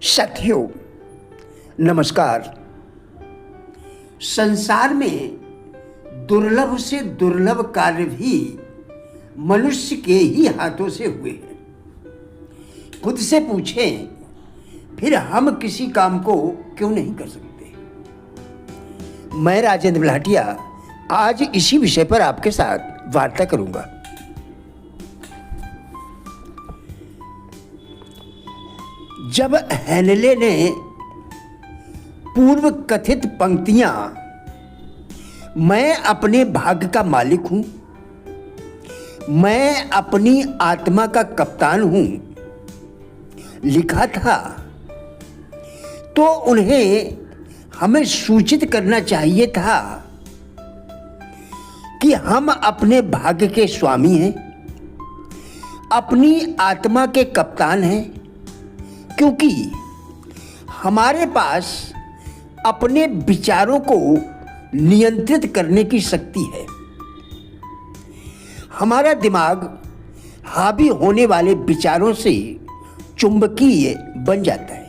साथियों नमस्कार। संसार में दुर्लभ से दुर्लभ कार्य भी मनुष्य के ही हाथों से हुए हैं। खुद से पूछें, फिर हम किसी काम को क्यों नहीं कर सकते। मैं राजेंद्र बिलाटिया आज इसी विषय पर आपके साथ वार्ता करूंगा। जब हेनले ने पूर्व कथित पंक्तियां मैं अपने भाग्य का मालिक हूं, मैं अपनी आत्मा का कप्तान हूं लिखा था, तो उन्हें हमें सूचित करना चाहिए था कि हम अपने भाग्य के स्वामी हैं, अपनी आत्मा के कप्तान हैं, क्योंकि हमारे पास अपने विचारों को नियंत्रित करने की शक्ति है। हमारा दिमाग हावी होने वाले विचारों से चुंबकीय बन जाता है,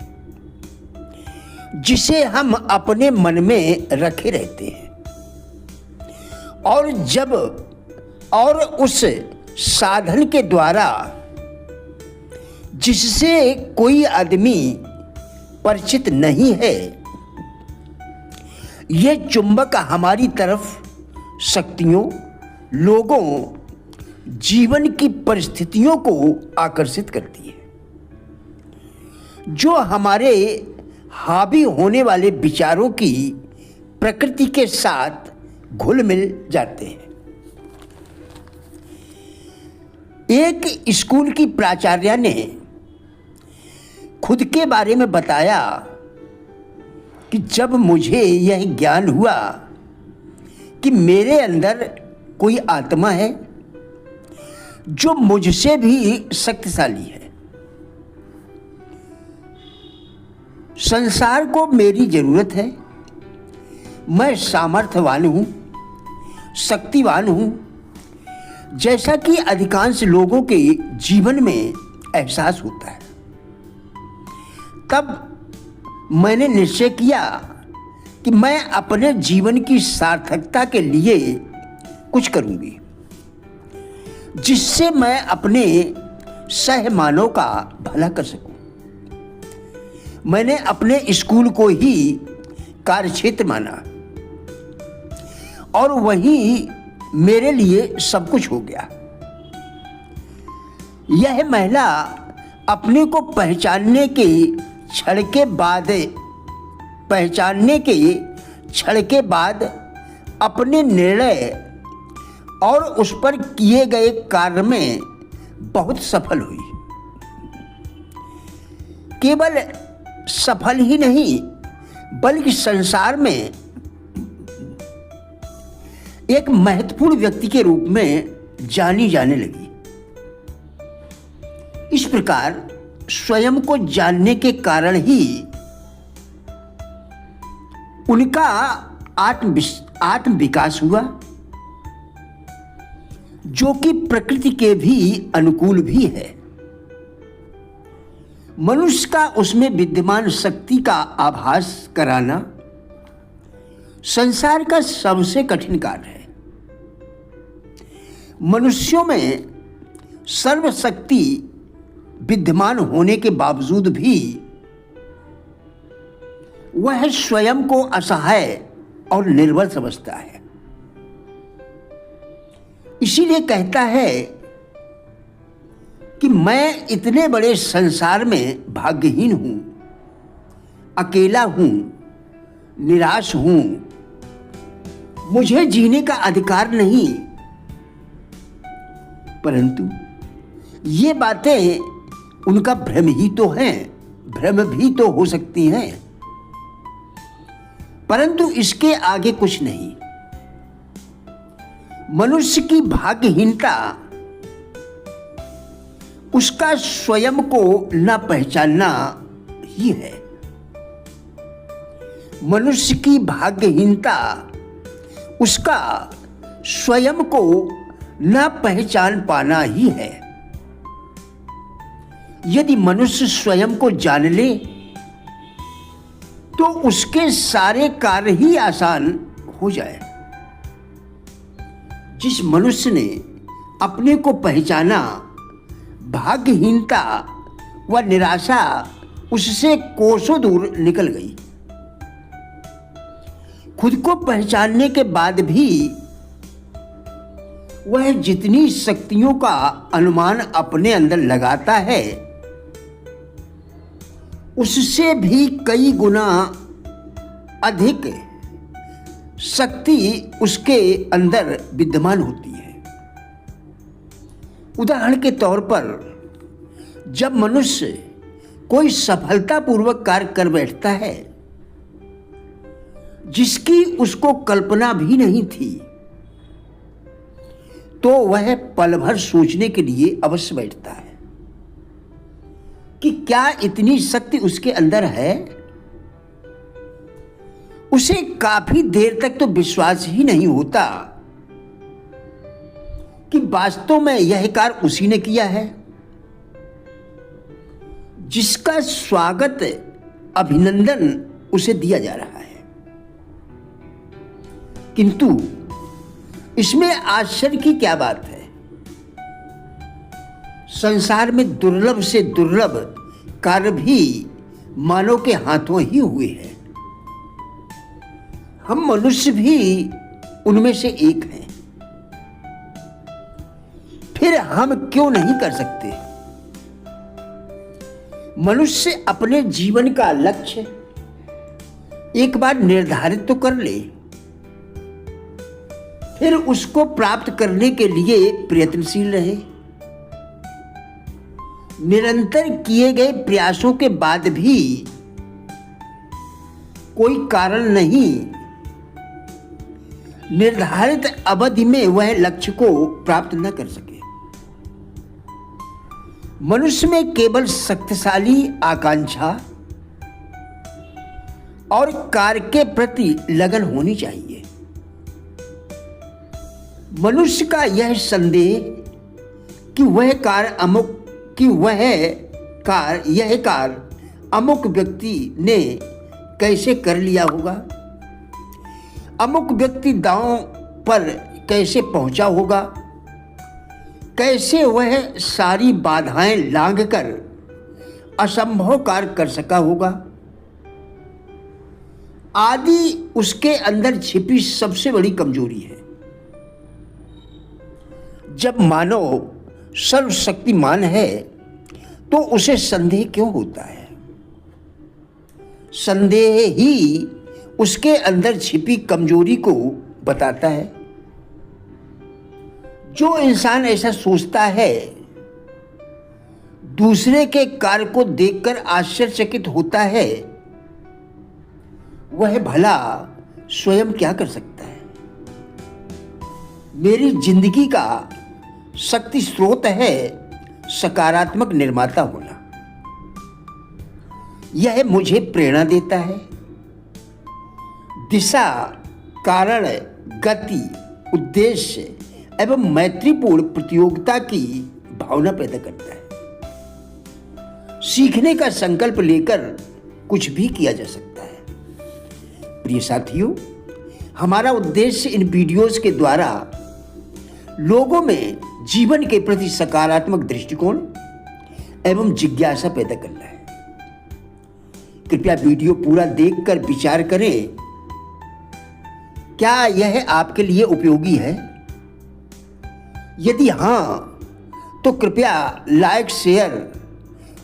जिसे हम अपने मन में रखे रहते हैं, और उस साधन के द्वारा जिससे कोई आदमी परिचित नहीं है, ये चुंबक हमारी तरफ शक्तियों, लोगों, जीवन की परिस्थितियों को आकर्षित करती है, जो हमारे हावी होने वाले विचारों की प्रकृति के साथ घुल मिल जाते हैं। एक स्कूल की प्राचार्या ने खुद के बारे में बताया कि जब मुझे यह ज्ञान हुआ कि मेरे अंदर कोई आत्मा है जो मुझसे भी शक्तिशाली है, संसार को मेरी जरूरत है, मैं सामर्थ्यवान हूं, शक्तिवान हूं, जैसा कि अधिकांश लोगों के जीवन में एहसास होता है। तब मैंने निश्चय किया कि मैं अपने जीवन की सार्थकता के लिए कुछ करूंगी, जिससे मैं अपने सहमानव का भला कर सकूं। मैंने अपने स्कूल को ही कार्यक्षेत्र माना और वही मेरे लिए सब कुछ हो गया। यह महिला अपने को पहचानने के क्षण के बाद अपने निर्णय और उस पर किए गए कार्य में बहुत सफल हुई। केवल सफल ही नहीं, बल्कि संसार में एक महत्वपूर्ण व्यक्ति के रूप में जानी जाने लगी। इस प्रकार स्वयं को जानने के कारण ही उनका आत्म विकास हुआ, जो कि प्रकृति के भी अनुकूल भी है। मनुष्य का उसमें विद्यमान शक्ति का आभास कराना संसार का सबसे कठिन कार्य है। मनुष्यों में सर्वशक्ति विद्यमान होने के बावजूद भी वह स्वयं को असहाय और निर्बल समझता है। इसीलिए कहता है कि मैं इतने बड़े संसार में भाग्यहीन हूं, अकेला हूं, निराश हूं, मुझे जीने का अधिकार नहीं। परंतु ये बातें उनका भ्रम ही तो हैं, भ्रम भी तो हो सकती हैं, परंतु इसके आगे कुछ नहीं। मनुष्य की भाग्यहीनता उसका स्वयं को न पहचानना ही है। मनुष्य की भाग्यहीनता उसका स्वयं को न पहचान पाना ही है। यदि मनुष्य स्वयं को जान ले तो उसके सारे कार्य ही आसान हो जाए। जिस मनुष्य ने अपने को पहचाना, भाग्यहीनता व निराशा उससे कोसों दूर निकल गई। खुद को पहचानने के बाद भी वह जितनी शक्तियों का अनुमान अपने अंदर लगाता है, उससे भी कई गुना अधिक शक्ति उसके अंदर विद्यमान होती है। उदाहरण के तौर पर, जब मनुष्य कोई सफलतापूर्वक कार्य कर बैठता है जिसकी उसको कल्पना भी नहीं थी, तो वह पल भर सोचने के लिए अवश्य बैठता है कि क्या इतनी शक्ति उसके अंदर है। उसे काफी देर तक तो विश्वास ही नहीं होता कि वास्तव में यह कार्य उसी ने किया है, जिसका स्वागत, अभिनंदन उसे दिया जा रहा है। किंतु इसमें आश्चर्य की क्या बात है। संसार में दुर्लभ से दुर्लभ कार्य भी मानव के हाथों ही हुए हैं। हम मनुष्य भी उनमें से एक हैं। फिर हम क्यों नहीं कर सकते? मनुष्य अपने जीवन का लक्ष्य एक बार निर्धारित तो कर ले, फिर उसको प्राप्त करने के लिए प्रयत्नशील रहे। निरंतर किए गए प्रयासों के बाद भी कोई कारण नहीं, निर्धारित अवधि में वह लक्ष्य को प्राप्त न कर सके। मनुष्य में केवल शक्तिशाली आकांक्षा और कार्य के प्रति लगन होनी चाहिए। मनुष्य का यह संदेह कि यह कार्य अमुक व्यक्ति ने कैसे कर लिया होगा, अमुक व्यक्ति दांव पर कैसे पहुंचा होगा, कैसे वह सारी बाधाएं लांघकर असंभव कार्य कर सका होगा, आदि उसके अंदर छिपी सबसे बड़ी कमजोरी है। जब मानव सर्वशक्तिमान है तो उसे संदेह क्यों होता है? संदेह ही उसके अंदर छिपी कमजोरी को बताता है। जो इंसान ऐसा सोचता है, दूसरे के कार्य को देखकर आश्चर्यचकित होता है, वह भला स्वयं क्या कर सकता है? मेरी जिंदगी का शक्ति स्रोत है सकारात्मक निर्माता होना। यह मुझे प्रेरणा देता है, दिशा, कारण, गति, उद्देश्य एवं मैत्रीपूर्ण प्रतियोगिता की भावना पैदा करता है। सीखने का संकल्प लेकर कुछ भी किया जा सकता है। प्रिय साथियों, हमारा उद्देश्य इन वीडियोस के द्वारा लोगों में जीवन के प्रति सकारात्मक दृष्टिकोण एवं जिज्ञासा पैदा करना है। कृपया वीडियो पूरा देखकर विचार करें, क्या यह आपके लिए उपयोगी है? यदि हां, तो कृपया लाइक, शेयर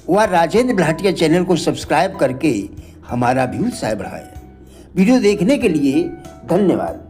व राजेंद्र भाटिया चैनल को सब्सक्राइब करके हमारा भी उत्साह बढ़ाएं। वीडियो देखने के लिए धन्यवाद।